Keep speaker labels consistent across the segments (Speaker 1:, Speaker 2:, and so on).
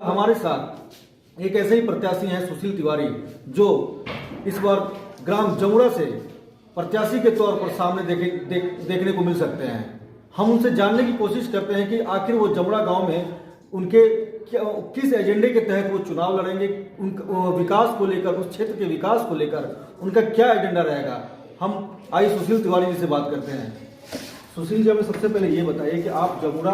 Speaker 1: हमारे साथ एक ऐसे ही प्रत्याशी हैं सुशील तिवारी, जो इस बार ग्राम जमुरा से प्रत्याशी के तौर पर सामने देखने को मिल सकते हैं। हम उनसे जानने की कोशिश करते हैं कि आखिर वो जमुरा गांव में उनके किस एजेंडे के तहत वो चुनाव लड़ेंगे, विकास को लेकर, उस क्षेत्र के विकास को लेकर उनका क्या एजेंडा रहेगा। हम आइए सुशील तिवारी जी से बात करते हैं। सुशील जी, हमें सबसे पहले ये बताइए कि आप जमुरा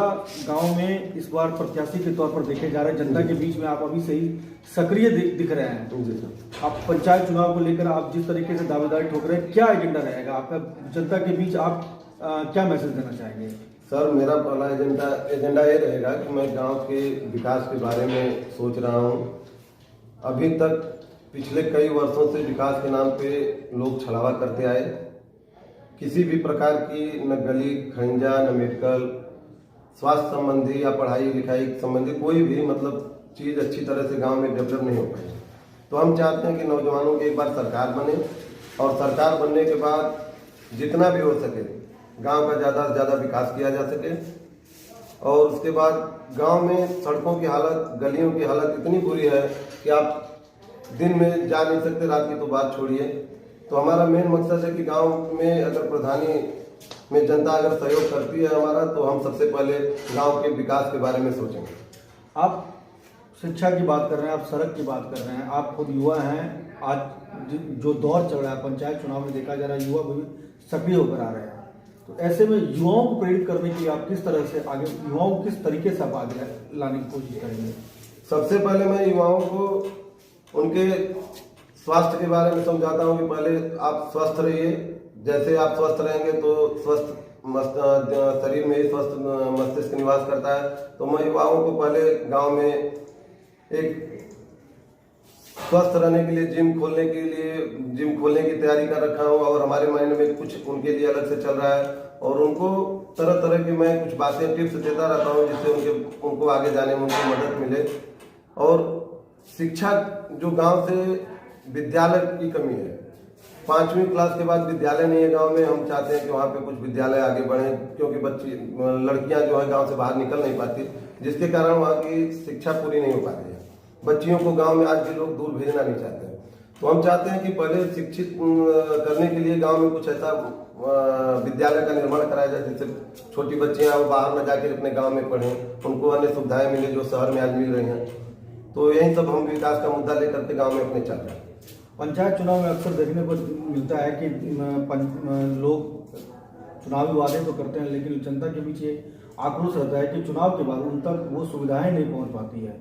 Speaker 1: गांव में इस बार प्रत्याशी के तौर पर देखे जा रहे हैं, जनता के बीच में आप अभी से ही सक्रिय दिख रहे हैं।
Speaker 2: जी सर।
Speaker 1: आप पंचायत चुनाव को लेकर आप जिस तरीके से दावेदारी ठोक रहे हैं, क्या एजेंडा रहेगा आपका जनता के बीच, आप क्या मैसेज देना चाहेंगे?
Speaker 2: सर, मेरा पहला एजेंडा ये रहेगा कि मैं गांव के विकास के बारे में सोच रहा हूँ। अभी तक पिछले कई वर्षों से विकास के नाम पे लोग छलावा करते आए। किसी भी प्रकार की न गली खंजा, न मेडिकल, स्वास्थ्य संबंधी या पढ़ाई लिखाई संबंधी कोई भी चीज़ अच्छी तरह से गांव में डेवलप नहीं हो पाई। तो हम चाहते हैं कि नौजवानों की एक बार सरकार बने और सरकार बनने के बाद जितना भी हो सके गांव का ज़्यादा से ज़्यादा विकास किया जा सके। और उसके बाद गांव में सड़कों की हालत, गलियों की हालत इतनी बुरी है कि आप दिन में जा नहीं सकते, रात की तो बात छोड़िए। तो हमारा मेन मकसद है कि गांव में अगर प्रधानी में जनता अगर सहयोग करती है हमारा, तो हम सबसे पहले गांव के विकास के बारे में सोचेंगे।
Speaker 1: आप शिक्षा की बात कर रहे हैं, आप सड़क की बात कर रहे हैं, आप खुद युवा हैं। आज जो दौर चल रहा है पंचायत चुनाव में, देखा जा रहा है युवा भी सक्रिय होकर आ रहे हैं। तो ऐसे में युवाओं को प्रेरित करने के लिए आप किस तरह से आगे, युवाओं को किस तरीके से आप आगे लाने की कोशिश करेंगे?
Speaker 2: सबसे पहले मैं युवाओं को उनके स्वास्थ्य के बारे में समझाता हूँ कि पहले आप स्वस्थ रहिए। जैसे आप स्वस्थ रहेंगे तो स्वस्थ शरीर में ही स्वस्थ मस्तिष्क निवास करता है। तो मैं युवाओं को पहले गांव में एक स्वस्थ रहने के लिए जिम खोलने की तैयारी कर रखा हूँ। और हमारे माइंड में कुछ उनके लिए अलग से चल रहा है और उनको तरह तरह की मैं कुछ बातें, टिप्स देता रहता हूँ, जिससे उनको आगे जाने में उनको मदद मिले। और शिक्षा, जो गांव से विद्यालय की कमी है, 5वीं क्लास के बाद विद्यालय नहीं है गांव में। हम चाहते हैं कि वहाँ पे कुछ विद्यालय आगे बढ़े, क्योंकि लड़कियां जो है गांव से बाहर निकल नहीं पाती, जिसके कारण वहाँ की शिक्षा पूरी नहीं हो पाती है। बच्चियों को गांव में आज भी लोग दूर भेजना नहीं चाहते हैं। तो हम चाहते हैं कि पहले शिक्षित करने के लिए गांव में कुछ ऐसा विद्यालय का निर्माण कराया जाए, जिससे छोटी बच्चियां वो बाहर न जाकर अपने गांव में पढ़ें, उनको अन्य सुविधाएं मिले जो शहर में आज मिल रही हैं। तो यही सब हम विकास का मुद्दा लेकर के गाँव में अपने चल रहे हैं।
Speaker 1: पंचायत चुनाव में अक्सर देखने को मिलता है कि लोग चुनावी वादे तो करते हैं, लेकिन जनता के बीच ये आक्रोश रहता है कि चुनाव के बाद उन तक वो सुविधाएं नहीं पहुंच पाती है।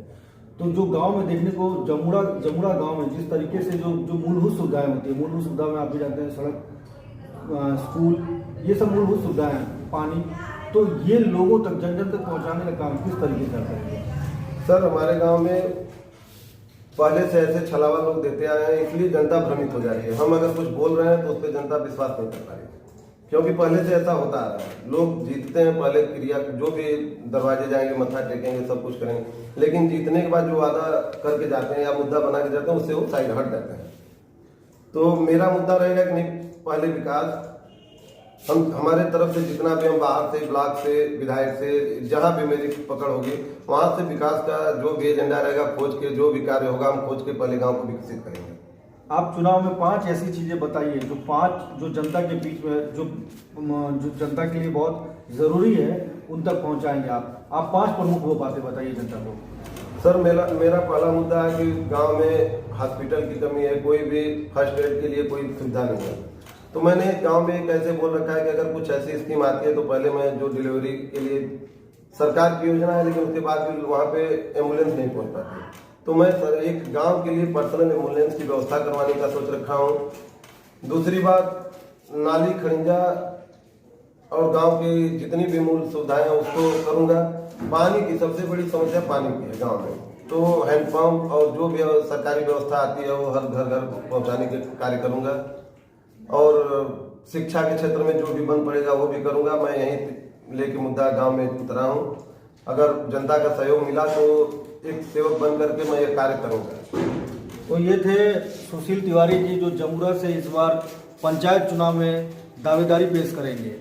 Speaker 1: तो जो गांव में देखने को जमुरा गांव में जिस तरीके से जो मूलभूत सुविधाएं होती है, मूलभूत सुविधा में आप भी जानते हैं, सड़क, स्कूल, ये सब मूलभूत सुविधाएं हैं, पानी, तो ये लोगों तक, जन जन तक पहुँचाने का काम किस तरीके से करते हैं?
Speaker 2: सर, हमारे गाँव में पहले से ऐसे छलावा लोग देते आए हैं, इसलिए जनता भ्रमित हो जा रही है। हम अगर कुछ बोल रहे हैं तो उस पर जनता विश्वास नहीं कर पा रही, क्योंकि पहले से ऐसा होता आ रहा है। लोग जीतते हैं, पहले क्रिया जो भी दरवाजे जाएंगे, मत्था टेकेंगे, सब कुछ करेंगे, लेकिन जीतने के बाद जो वादा करके जाते हैं या मुद्दा बना के जाते हैं, उससे वो साइड हट जाते हैं। तो मेरा मुद्दा रहेगा कि नहीं, पहले विकास, हमारे तरफ से जितना भी हम बाहर से, ब्लॉक से, विधायक से, जहाँ भी मेरी पकड़ होगी, वहाँ से विकास का जो भी एजेंडा रहेगा, खोज के जो भी कार्य होगा, हम खोज के पहले गांव को विकसित करेंगे।
Speaker 1: आप चुनाव में 5 ऐसी चीजें बताइए जो जनता के बीच में, जो जनता के लिए बहुत जरूरी है, उन तक पहुंचाएंगे आप 5 प्रमुख वो बातें बताइए जनता को।
Speaker 2: सर, मेरा पहला मुद्दा है कि गांव में हॉस्पिटल की कमी है, कोई भी फर्स्ट एड के लिए कोई सुविधा नहीं है। तो मैंने गांव में कैसे बोल रखा है कि अगर कुछ ऐसी स्कीम आती है तो पहले मैं जो डिलीवरी के लिए सरकार की योजना है, लेकिन उसके बाद भी वहाँ पे एम्बुलेंस नहीं पहुँच पाती, तो मैं एक गांव के लिए पर्सनल एम्बुलेंस की व्यवस्था करवाने का सोच रखा हूँ। दूसरी बात, नाली खंजा और गांव की जितनी भी मूल सुविधाएं हैं उसको करूँगा। पानी की सबसे बड़ी समस्या पानी की है गाँव में, तो हैंडपम्प और जो भी सरकारी व्यवस्था आती है वो हर घर पहुँचाने के कार्य करूँगा। और शिक्षा के क्षेत्र में जो भी बन पड़ेगा वो भी करूँगा। मैं यही लेके मुद्दा गांव में उतरा हूँ। अगर जनता का सहयोग मिला तो एक सेवक बन करके मैं ये कार्य करूँगा।
Speaker 1: तो ये थे सुशील तिवारी जी, जो जमुरा से इस बार पंचायत चुनाव में दावेदारी पेश करेंगे।